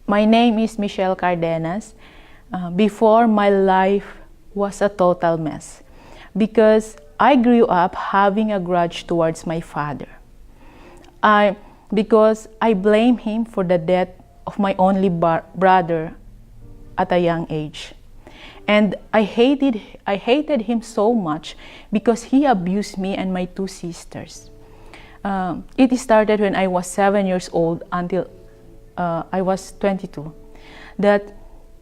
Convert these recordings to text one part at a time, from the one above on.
My name is Michelle Cardenas. Before, my life was a total mess because I grew up having a grudge towards my father. Because I blame him for the death of my only brother at a young age. And I hated him so much because he abused me and my two sisters. It started when I was 7 years old until I was 22, that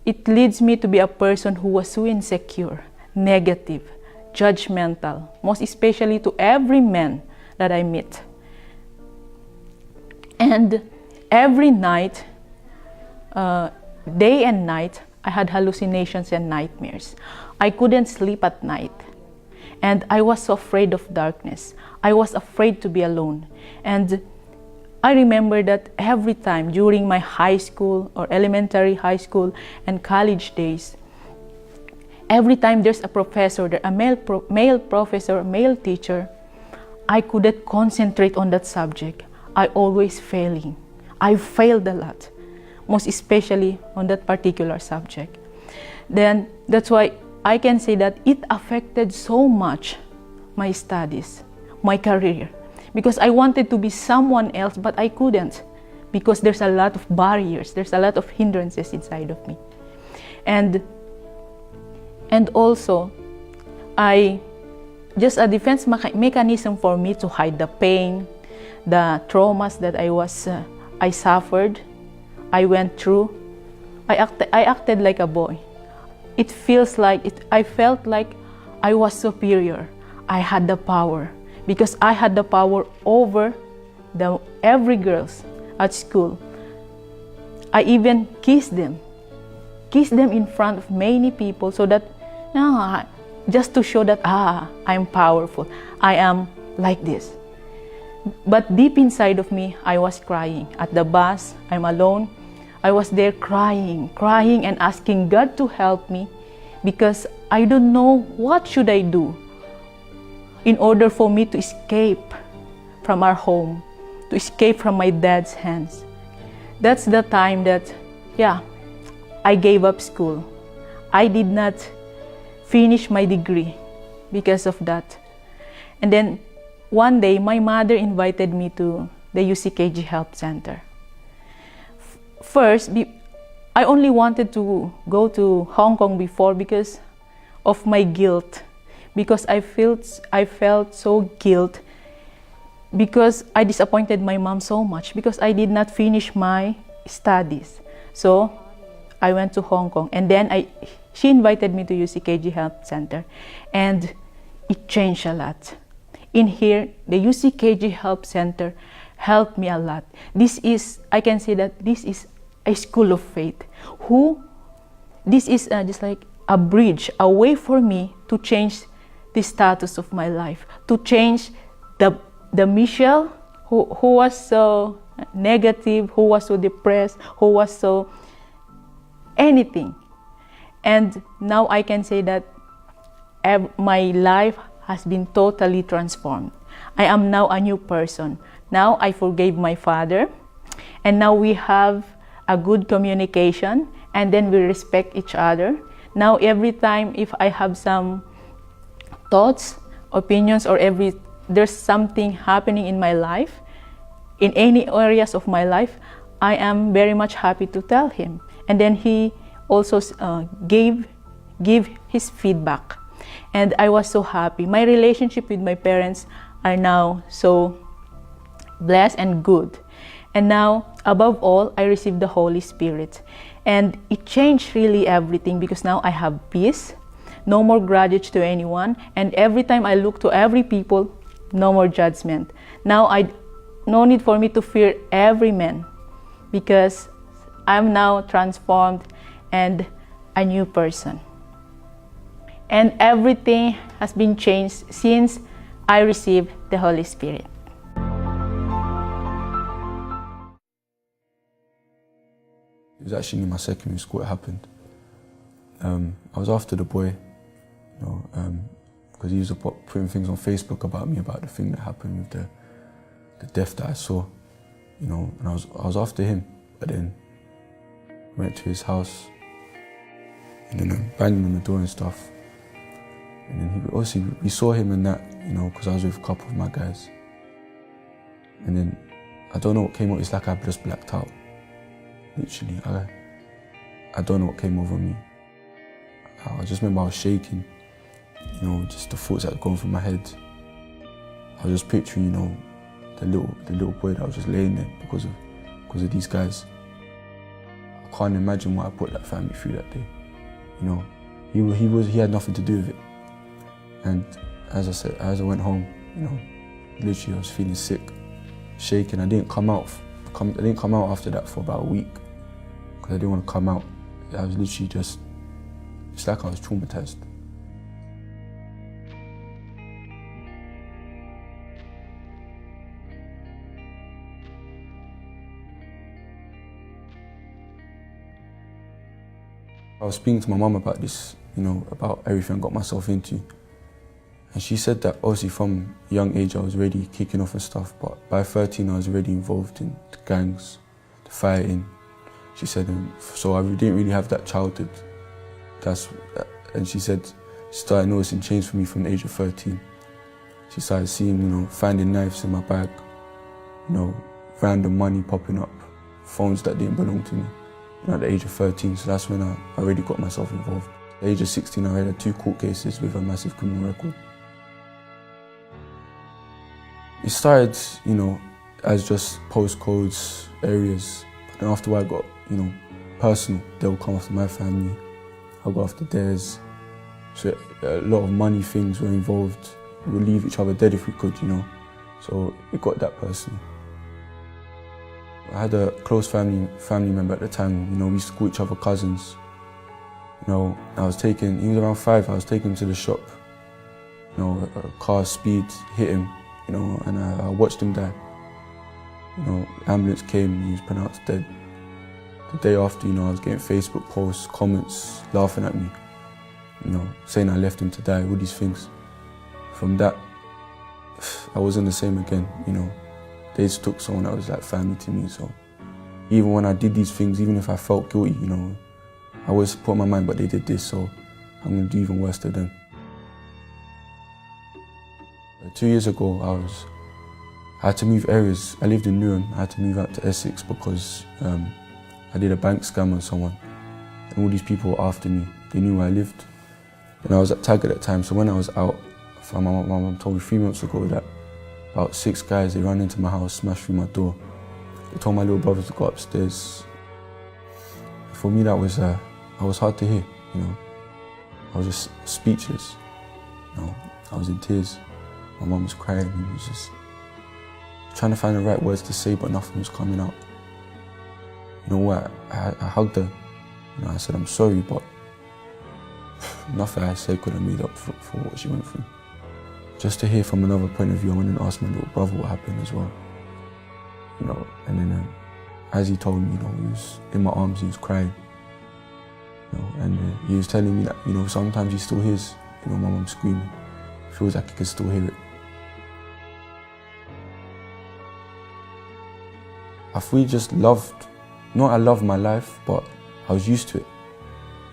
it leads me to be a person who was so insecure, negative, judgmental, most especially to every man that I meet. And every night, day and night, I had hallucinations and nightmares. I couldn't sleep at night. And I was so afraid of darkness. I was afraid to be alone. And I remember that every time during my high school or elementary, high school, and college days, every time there's a professor, a male professor, male teacher, I couldn't concentrate on that subject. I always failing. I failed a lot, most especially on that particular subject. Then that's why I can say that it affected so much my studies, my career. Because I wanted to be someone else, but I couldn't. Because there's a lot of barriers, there's a lot of hindrances inside of me. And also, just a defense mechanism for me to hide the pain, the traumas that I suffered, I went through. I acted like a boy. It feels like, I felt like I was superior. I had the power. Because I had the power over every girls at school. I even kissed them in front of many people, so that just to show that I'm powerful, I am like this. But deep inside of me, I was crying. At the bus, I'm alone. I was there crying and asking God to help me, because I don't know what should I do in order for me to escape from our home, to escape from my dad's hands. That's the time that, I gave up school. I did not finish my degree because of that. And then one day, my mother invited me to the UCKG Help Center. First, I only wanted to go to Hong Kong before because of my guilt. Because I felt so guilt because I disappointed my mom so much because I did not finish my studies. So I went to Hong Kong, and then she invited me to UCKG Help Center, and it changed a lot. In here, the UCKG Help Center helped me a lot. I can say that this is a school of faith. This is just like a bridge, a way for me to change the status of my life, to change the Michelle who was so negative, who was so depressed, who was so anything. And now I can say that my life has been totally transformed. I am now a new person. Now I forgave my father, and now we have a good communication, and then we respect each other. Now every time if I have some thoughts, opinions, or there's something happening in my life, in any areas of my life, I am very much happy to tell him. And then he also gave his feedback. And I was so happy. My relationship with my parents are now so blessed and good. And now, above all, I received the Holy Spirit. And it changed really everything, because now I have peace. No more grudge to anyone, and every time I look to every people, no more judgment. Now no need for me to fear every man, because I'm now transformed and a new person. And everything has been changed since I received the Holy Spirit. It was actually in my secondary school it happened. I was after the boy, because he was putting things on Facebook about me, about the thing that happened with the death that I saw, and I was after him. But then I went to his house, and then I banged on the door and stuff. And then we saw him in that, because I was with a couple of my guys. And then I don't know what came out. It's like I just blacked out. Literally, I don't know what came over me. I just remember I was shaking, just the thoughts that had gone through my head. I was just picturing, the little boy that was just laying there because of these guys. I can't imagine what I put that family through that day. He had nothing to do with it. And as I said, as I went home, literally I was feeling sick, shaking. I didn't come out after that for about a week because I didn't want to come out. I was literally it's like I was traumatized. I was speaking to my mum about this, about everything I got myself into. And she said that obviously from a young age I was already kicking off and stuff, but by 13 I was already involved in the gangs, the fighting. She said, so I didn't really have that childhood. And she said she started noticing change for me from the age of 13. She started seeing, finding knives in my bag, random money popping up, phones that didn't belong to me, at the age of 13. So that's when I already got myself involved. At the age of 16 I had 2 court cases with a massive criminal record. It started, as just postcodes, areas, but then after I got, personal, they would come after my family, I got after theirs. So a lot of money things were involved. We would leave each other dead if we could, So it got that personal. I had a close family member at the time, we used to call each other cousins. he was around 5, I was taking him to the shop. A car speed hit him, and I watched him die. The ambulance came, he was pronounced dead. The day after, I was getting Facebook posts, comments, laughing at me, saying I left him to die, all these things. From that, I wasn't the same again, They just took someone that was like family to me, so even when I did these things, even if I felt guilty, I always put in my mind, but they did this, so I'm gonna do even worse to them. 2 years ago, I had to move areas. I lived in Newham, I had to move out to Essex because I did a bank scam on someone. And all these people were after me. They knew where I lived. And I was at Tag at that time, so when I was out, my mum told me 3 months ago that about 6 guys, they ran into my house, smashed through my door. They told my little brothers to go upstairs. For me, that was hard to hear, I was just speechless, I was in tears. My mum was crying, and was just trying to find the right words to say, but nothing was coming out. I hugged her, I said I'm sorry, but nothing I said could have made up for what she went through. Just to hear from another point of view, I went and asked my little brother what happened as well. And then as he told me, he was in my arms, he was crying. And he was telling me that, sometimes he still hears, my mum screaming. Feels like he can still hear it. I've really just loved, I loved my life, but I was used to it.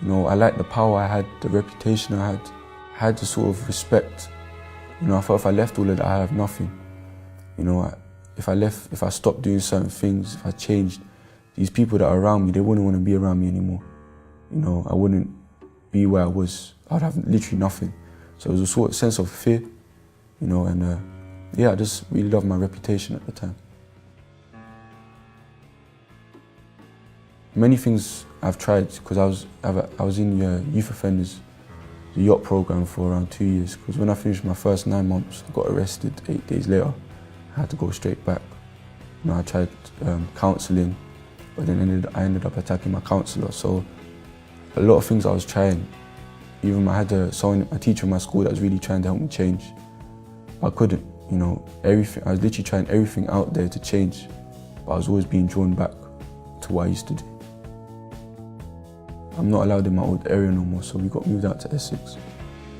I liked the power I had, the reputation I had the sort of respect. I thought if I left all of that, I have nothing. If I stopped doing certain things, if I changed, these people that are around me, they wouldn't want to be around me anymore. I wouldn't be where I was. I'd have literally nothing. So it was a sort of sense of fear, I just really loved my reputation at the time. Many things I've tried, because I was in youth offenders, the yacht program for around 2 years, because when I finished my first 9 months, I got arrested 8 days later. I had to go straight back. I tried counselling, but then I ended up attacking my counsellor. So a lot of things I was trying. Even I had a teacher in my school that was really trying to help me change. I couldn't, everything. I was literally trying everything out there to change, but I was always being drawn back to what I used to do. I'm not allowed in my old area no more, so we got moved out to Essex.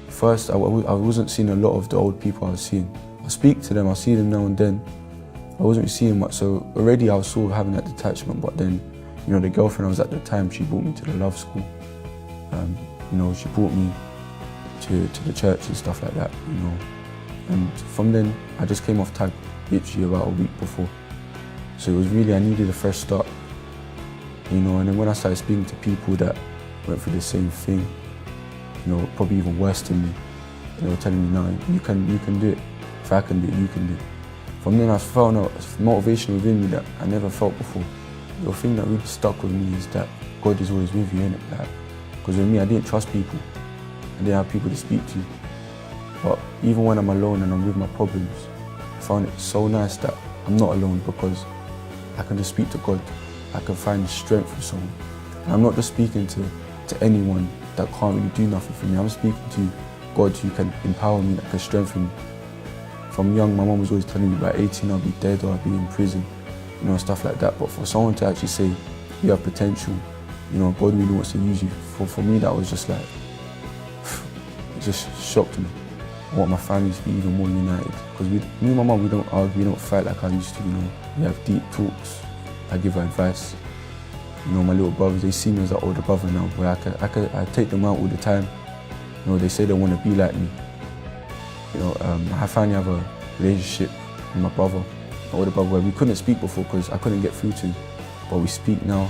First, I wasn't seeing a lot of the old people I was seeing. I speak to them, I see them now and then. I wasn't really seeing much, so already I was sort of having that detachment, but then, you know, the girlfriend I was at the time, she brought me to the love school. You know, she brought me to the church and stuff like that, you know. And from then, I just came off tag literally about a week before. So it was really, I needed a fresh start, you know. And then when I started speaking to people that went through the same thing, you know, probably even worse than me, they were telling me, no, you can do it. If I can do it, you can do it. From then I found a motivation within me that I never felt before. The thing that really stuck with me is that God is always with you, innit? Because with me, I didn't trust people. I didn't have people to speak to. But even when I'm alone and I'm with my problems, I found it so nice that I'm not alone, because I can just speak to God. I can find strength with someone. And I'm not just speaking to anyone that can't really do nothing for me. I'm speaking to God who can empower me, that can strengthen me. From young, my mum was always telling me by 18 I'll be dead or I'll be in prison, you know, stuff like that. But for someone to actually say, you have potential, you know, God really wants to use you, for me that was just like, it just shocked me. I want my family to be even more united. Because me and my mum, we don't argue, we don't fight like I used to, you know. We have deep talks, I give her advice. You know, my little brothers, they see me as an older brother now, where I take them out all the time. You know, they say they want to be like me. You know, I finally have a relationship with my brother, my older brother, where we couldn't speak before because I couldn't get through to him. But we speak now,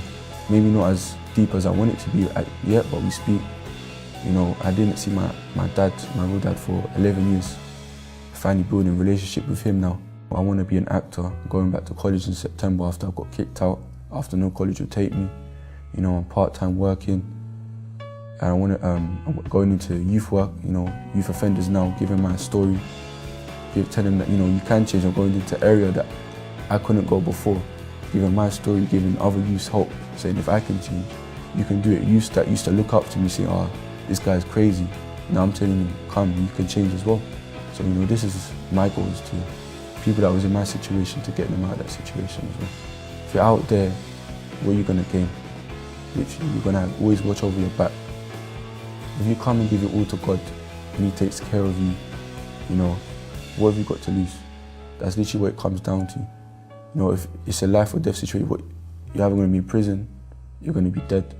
maybe not as deep as I want it to be yet, but we speak. You know, I didn't see my dad, my real dad, for 11 years. Finally building a relationship with him now. I want to be an actor, going back to college in September after I got kicked out, after no college would take me. You know, I'm part-time working. And I want to, I'm going into youth work, you know, youth offenders now, giving my story, telling them that, you know, you can change. I'm going into an area that I couldn't go before, giving my story, giving other youths hope, saying if I can change, you can do it. Youths that used to look up to me, saying, oh, this guy's crazy. Now I'm telling them, come, you can change as well. So, you know, this is my goal, is to people that was in my situation, to get them out of that situation as well. If you're out there, what are you going to gain? Literally, you're going to always watch over your back. If you come and give it all to God, and He takes care of you, you know, what have you got to lose? That's literally what it comes down to. You know, if it's a life or death situation, you're either going to be in prison, you're going to be dead.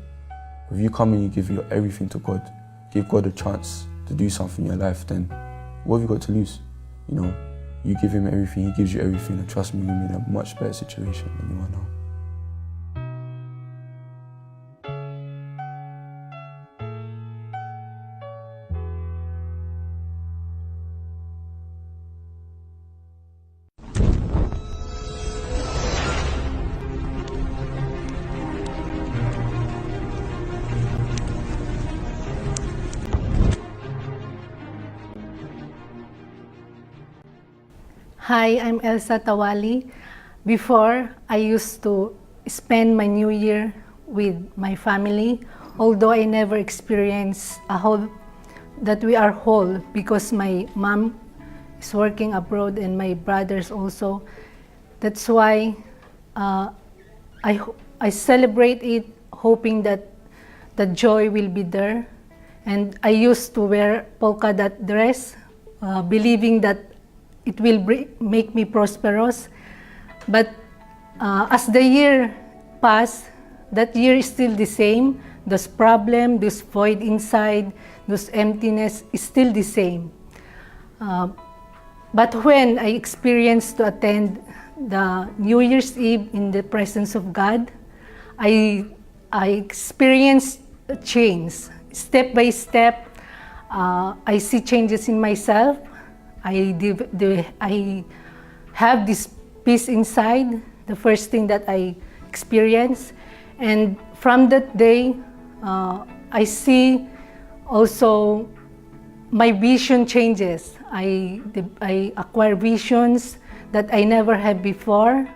If you come and you give your everything to God, give God a chance to do something in your life, then what have you got to lose? You know, you give Him everything, He gives you everything, and trust me, you'll be in a much better situation than you are now. Hi, I'm Elsa Tawali. Before, I used to spend my New Year with my family, although I never experienced that we are whole, because my mom is working abroad and my brothers also. That's why I celebrate it, hoping that the joy will be there. And I used to wear polka dot dress, believing that it will make me prosperous. But as the year passed, that year is still the same. Those problems, this void inside, this emptiness is still the same. But when I experienced to attend the New Year's Eve in the presence of God, I experienced a change. Step by step, I see changes in myself. I have this peace inside, the first thing that I experienced. And from that day, I see also my vision changes. I acquire visions that I never had before.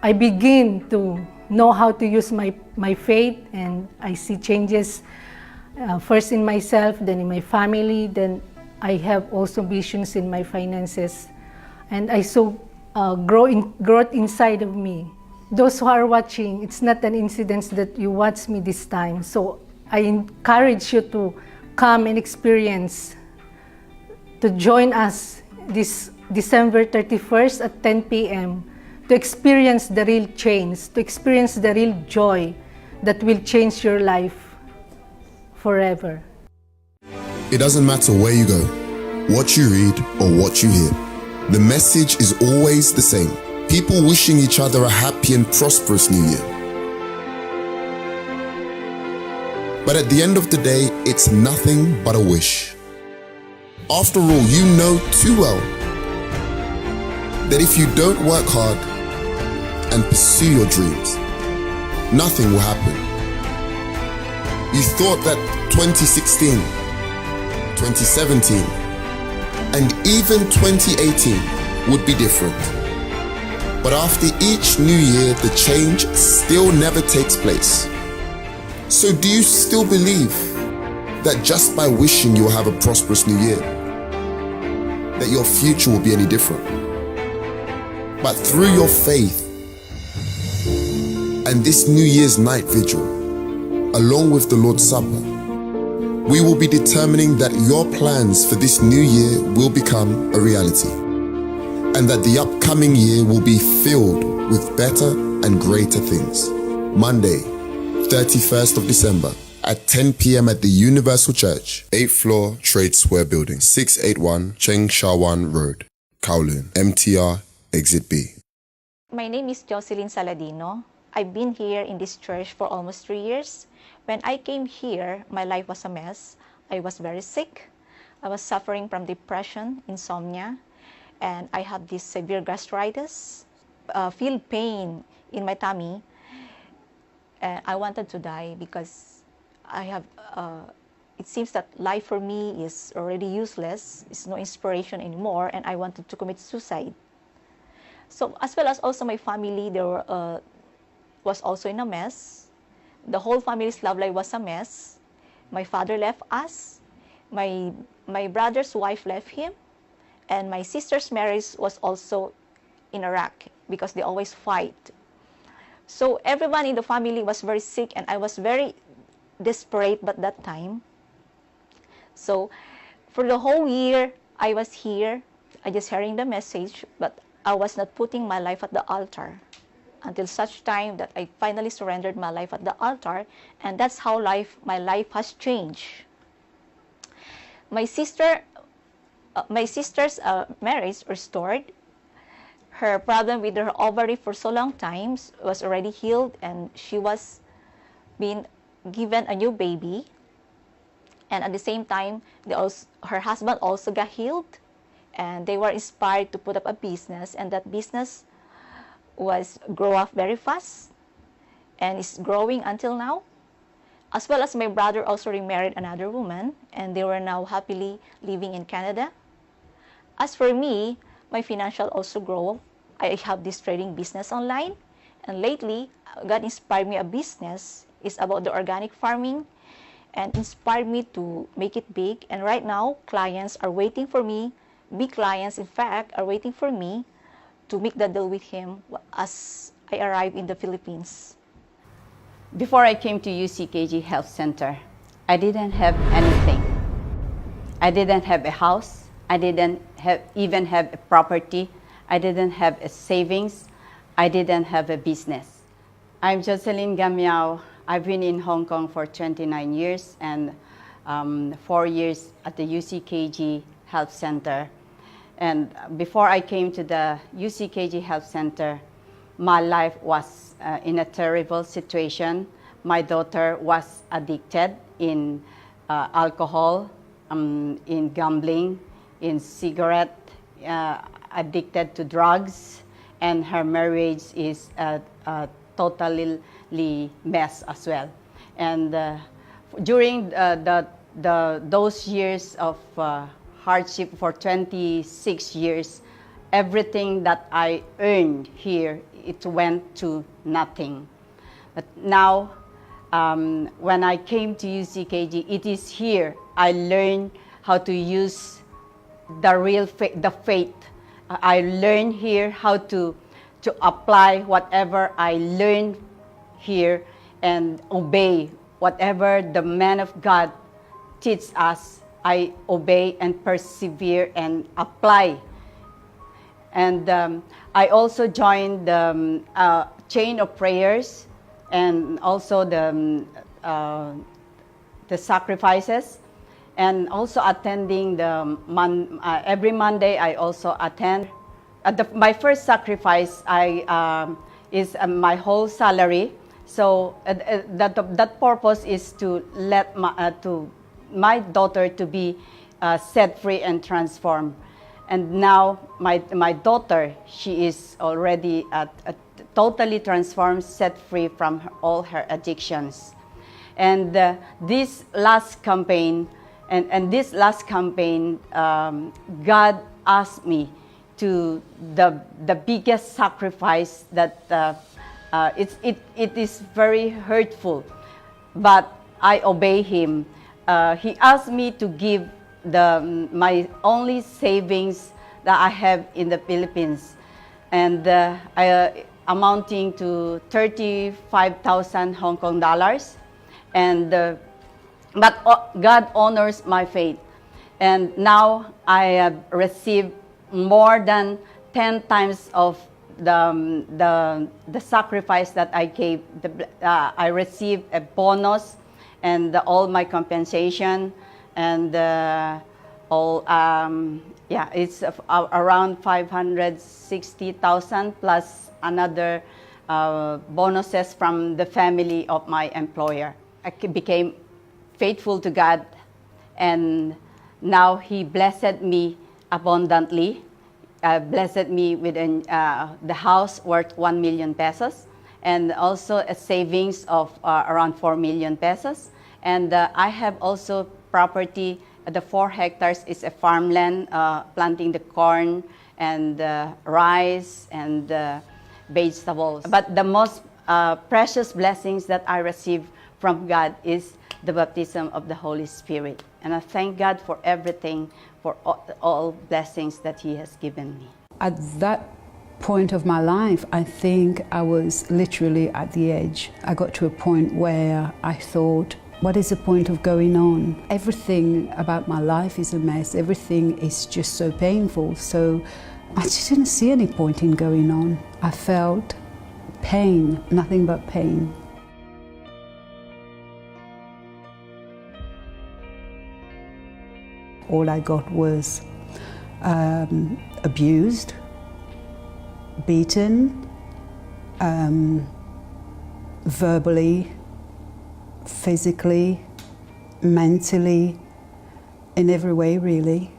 I begin to know how to use my faith, and I see changes first in myself, then in my family, then I have also visions in my finances, and I saw growth inside of me. Those who are watching, it's not an incident that you watch me this time. So I encourage you to come and experience, to join us this December 31st at 10 p.m. to experience the real change, to experience the real joy that will change your life forever. It doesn't matter where you go, what you read, or what you hear. The message is always the same. People wishing each other a happy and prosperous new year. But at the end of the day, it's nothing but a wish. After all, you know too well that if you don't work hard and pursue your dreams, nothing will happen. You thought that 2016, 2017, and even 2018 would be different. But after each new year, the change still never takes place. So do you still believe that just by wishing you'll have a prosperous new year, that your future will be any different? But through your faith and this New Year's night vigil, along with the Lord's Supper, we will be determining that your plans for this new year will become a reality, and that the upcoming year will be filled with better and greater things. Monday, 31st of December at 10 p.m. at the Universal Church, 8th floor, Trade Square Building, 681 Cheng Shawan Road, Kowloon, MTR, Exit B. My name is Jocelyn Saladino. I've been here in this church for almost 3 years. When I came here, my life was a mess. I was very sick. I was suffering from depression, insomnia, and I had this severe gastritis, feel pain in my tummy. And I wanted to die because it seems that life for me is already useless. It's no inspiration anymore, and I wanted to commit suicide. So as well as also my family, was also in a mess. The whole family's love life was a mess. My father left us. My brother's wife left him. And my sister's marriage was also in a wreck because they always fight. So everyone in the family was very sick, and I was very desperate at that time. So for the whole year, I was here, I just hearing the message, but I was not putting my life at the altar until such time that I finally surrendered my life at the altar, and that's how my life has changed. My sister's marriage restored. Her problem with her ovary for so long times was already healed, and she was being given a new baby. And at the same time, her husband also got healed, and they were inspired to put up a business, and that business was grow up very fast and is growing until now. As well as my brother also remarried another woman, and they were now happily living in Canada. As for me, my financial also grow. I have this trading business online, and lately God inspired me a business. It's about the organic farming, and inspired me to make it big. And right now, clients are waiting for me. Big clients, in fact, are waiting for me to make the deal with him as I arrive in the Philippines. Before I came to UCKG Health Center, I didn't have anything. I didn't have a house. I didn't even have a property. I didn't have a savings. I didn't have a business. I'm Jocelyn Gamiao. I've been in Hong Kong for 29 years and 4 years at the UCKG Health Center. And before I came to the UCKG Health Center, my life was in a terrible situation. My daughter was addicted in alcohol, in gambling, in cigarette, addicted to drugs, and her marriage is totally mess as well. And during those years of hardship for 26 years, everything that I earned here, it went to nothing. But now, when I came to UCKG, it is here I learned how to use the faith. I learned here how to apply whatever I learned here and obey whatever the man of God teaches us, I obey and persevere and apply. And I also joined the chain of prayers and also the sacrifices, and also attending the every Monday I also attend. My first sacrifice is my whole salary. So that purpose is to let my daughter to be set free and transformed. And now my daughter, she is already totally transformed, set free from all her addictions. And this last campaign, God asked me to the biggest sacrifice that it is very hurtful, but I obey Him. He asked me to give my only savings that I have in the Philippines, and amounting to 35,000 Hong Kong dollars. And but God honors my faith, and now I have received more than 10 times of the sacrifice that I gave. I received a bonus and all my compensation, and it's around 560,000 plus another bonuses from the family of my employer. I became faithful to God, and now He blessed me abundantly. Blessed me with the house worth 1 million pesos, and also a savings of around 4 million pesos. And I have also property. The 4 hectares is a farmland, planting the corn and rice and vegetables. But the most precious blessings that I received from God is the baptism of the Holy Spirit. And I thank God for everything, for all blessings that He has given me. At that point of my life, I think I was literally at the edge. I got to a point where I thought, what is the point of going on? Everything about my life is a mess. Everything is just so painful. So I just didn't see any point in going on. I felt pain, nothing but pain. All I got was abused, beaten, verbally, physically, mentally, in every way really.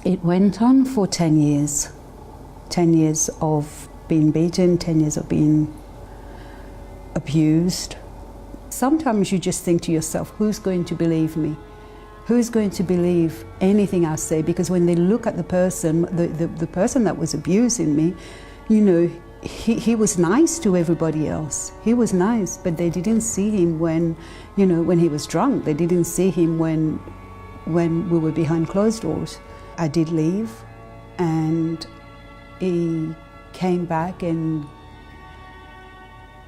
It went on for 10 years. 10 years of being beaten, 10 years of being abused. Sometimes you just think to yourself, who's going to believe me? Who's going to believe anything I say? Because when they look at the person, the person that was abusing me, you know, he was nice to everybody else. He was nice, but they didn't see him when, you know, when he was drunk. They didn't see him when we were behind closed doors. I did leave, and he came back, and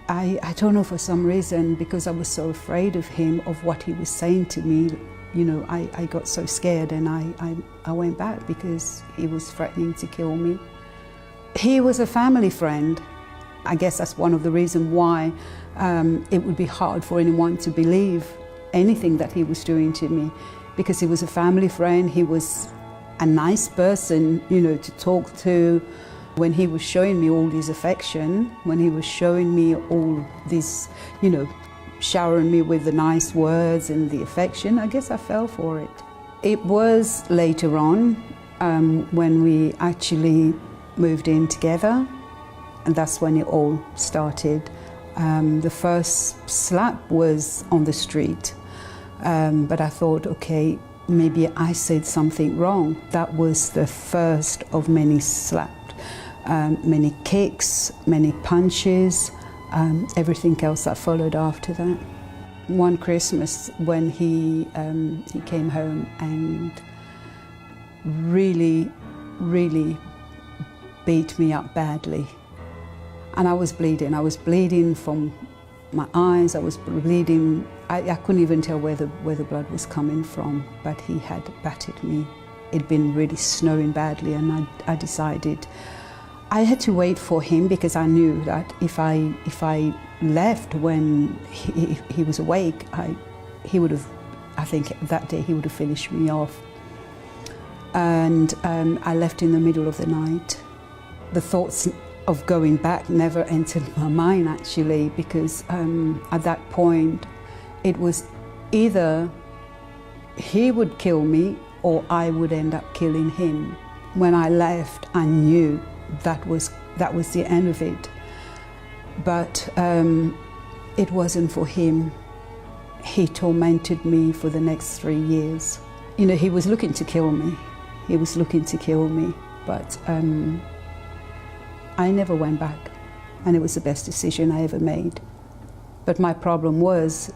I don't know, for some reason, because I was so afraid of him, of what he was saying to me, you know, I got so scared, and I went back because he was threatening to kill me. He was a family friend. I guess that's one of the reasons why it would be hard for anyone to believe anything that he was doing to me, because he was a family friend. He was a nice person, you know, to talk to. When he was showing me all this affection, when he was showing me all this, you know, showering me with the nice words and the affection, I guess I fell for it. It was later on when we actually moved in together, and that's when it all started. The first slap was on the street, but I thought, okay, maybe I said something wrong. That was the first of many slaps. Many kicks, many punches, everything else that followed after that. One Christmas when he came home and really beat me up badly. And I was bleeding from my eyes, I was bleeding I couldn't even tell where the blood was coming from, but he had battered me. It'd been really snowing badly, and I decided I had to wait for him, because I knew that if I left when he was awake, he would have, I think that day he would have finished me off. And I left in the middle of the night. The thoughts of going back never entered my mind, actually, because at that point it was either he would kill me or I would end up killing him. When I left, I knew that was the end of it. But it wasn't for him. He tormented me for the next 3 years. You know, he was looking to kill me. He was looking to kill me, but I never went back, and it was the best decision I ever made. But my problem was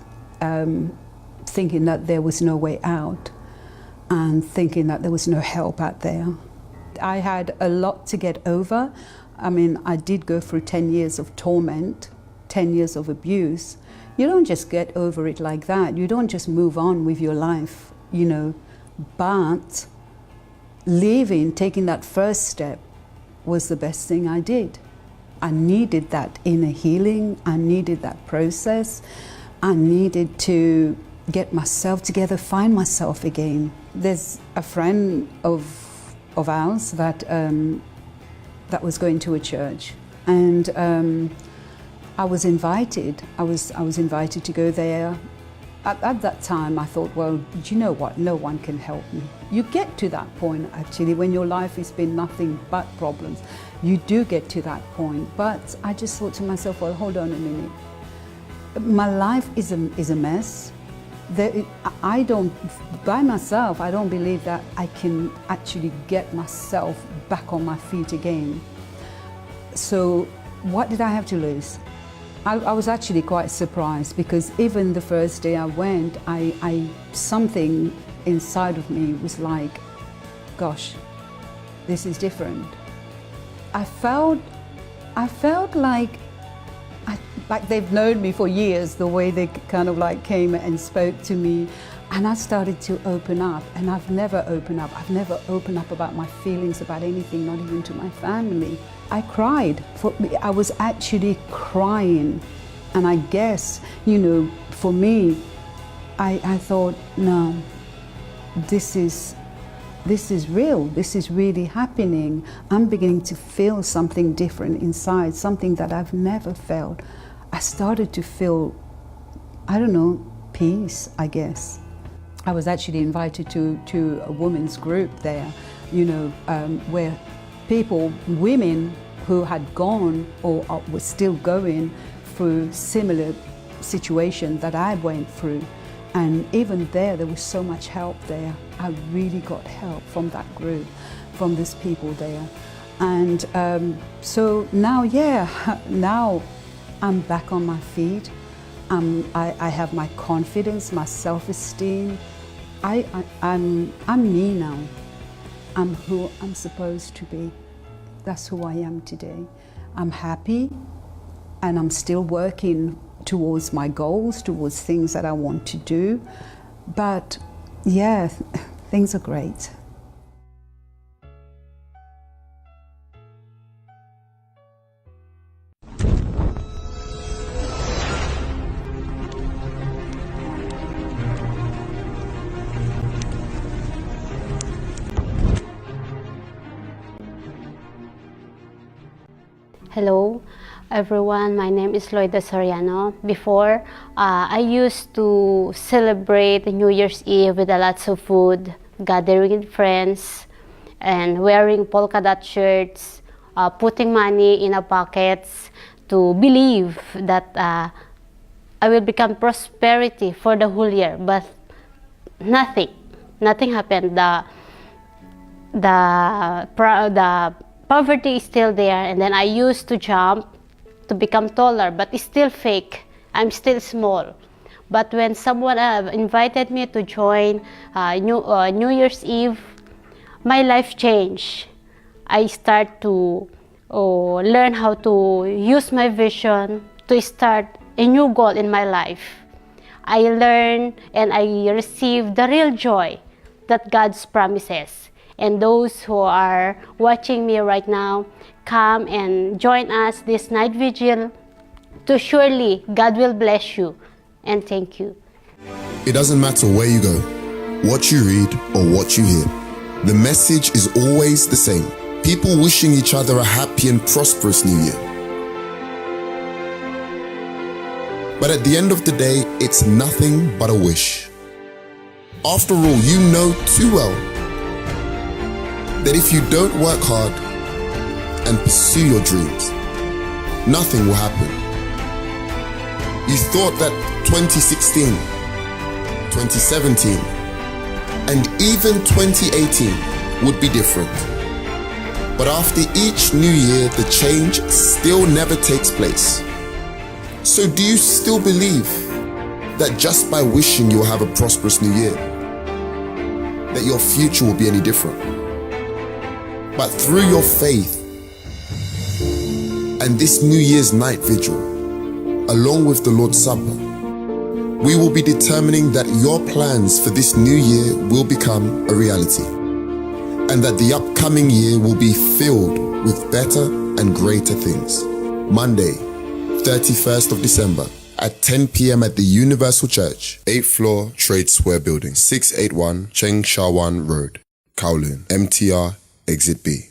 thinking that there was no way out, and thinking that there was no help out there. I had a lot to get over. I mean, I did go through 10 years of torment, 10 years of abuse. You don't just get over it like that. You don't just move on with your life, you know. But leaving, taking that first step, was the best thing I did. I needed that inner healing. I needed that process. I needed to get myself together, find myself again. There's a friend of ours that was going to a church, and I was invited. I was invited to go there. At that time, I thought, well, do you know what? No one can help me. You get to that point, actually, when your life has been nothing but problems. You do get to that point. But I just thought to myself, well, hold on a minute. My life is a mess. I don't, by myself, I don't believe that I can actually get myself back on my feet again. So what did I have to lose? I was actually quite surprised, because even the first day I went, something inside of me was like, gosh, this is different. I felt like they've known me for years, the way they kind of like came and spoke to me. And I started to open up, and I've never opened up. I've never opened up about my feelings about anything, not even to my family. I cried. I was actually crying. And I guess, you know, for me, I thought, no, this is real. This is really happening. I'm beginning to feel something different inside, something that I've never felt. I started to feel, I don't know, peace, I guess. I was actually invited to a women's group there, you know, where women who had gone or were still going through similar situations that I went through. And even there was so much help there. I really got help from that group, from these people there. And so now, now I'm back on my feet. I have my confidence, my self-esteem. I'm me now. I'm who I'm supposed to be. That's who I am today. I'm happy, and I'm still working towards my goals, towards things that I want to do. But yeah, things are great. Hello everyone, my name is Loida Soriano. Before, I used to celebrate New Year's Eve with a lots of food, gathering with friends, and wearing polka dot shirts, putting money in our pockets to believe that I will become prosperity for the whole year. But nothing happened. The poverty is still there, and then I used to jump to become taller, but it's still fake. I'm still small. But when someone invited me to join New Year's Eve, my life changed. I start to learn how to use my vision to start a new goal in my life. I learn and I receive the real joy that God's promises. And those who are watching me right now, come and join us this night vigil to surely God will bless you. And thank you. It doesn't matter where you go, what you read, or what you hear. The message is always the same. People wishing each other a happy and prosperous new year. But at the end of the day, it's nothing but a wish. After all, you know too well that if you don't work hard and pursue your dreams, nothing will happen. You thought that 2016, 2017, and even 2018 would be different. But after each new year, the change still never takes place. So do you still believe that just by wishing you'll have a prosperous new year, that your future will be any different? But through your faith and this New Year's night vigil, along with the Lord's Supper, we will be determining that your plans for this new year will become a reality, and that the upcoming year will be filled with better and greater things. Monday, 31st of December at 10 p.m. at the Universal Church, 8th floor, Trade Square Building, 681 Cheng Shawan Road, Kowloon, MTR Exit B.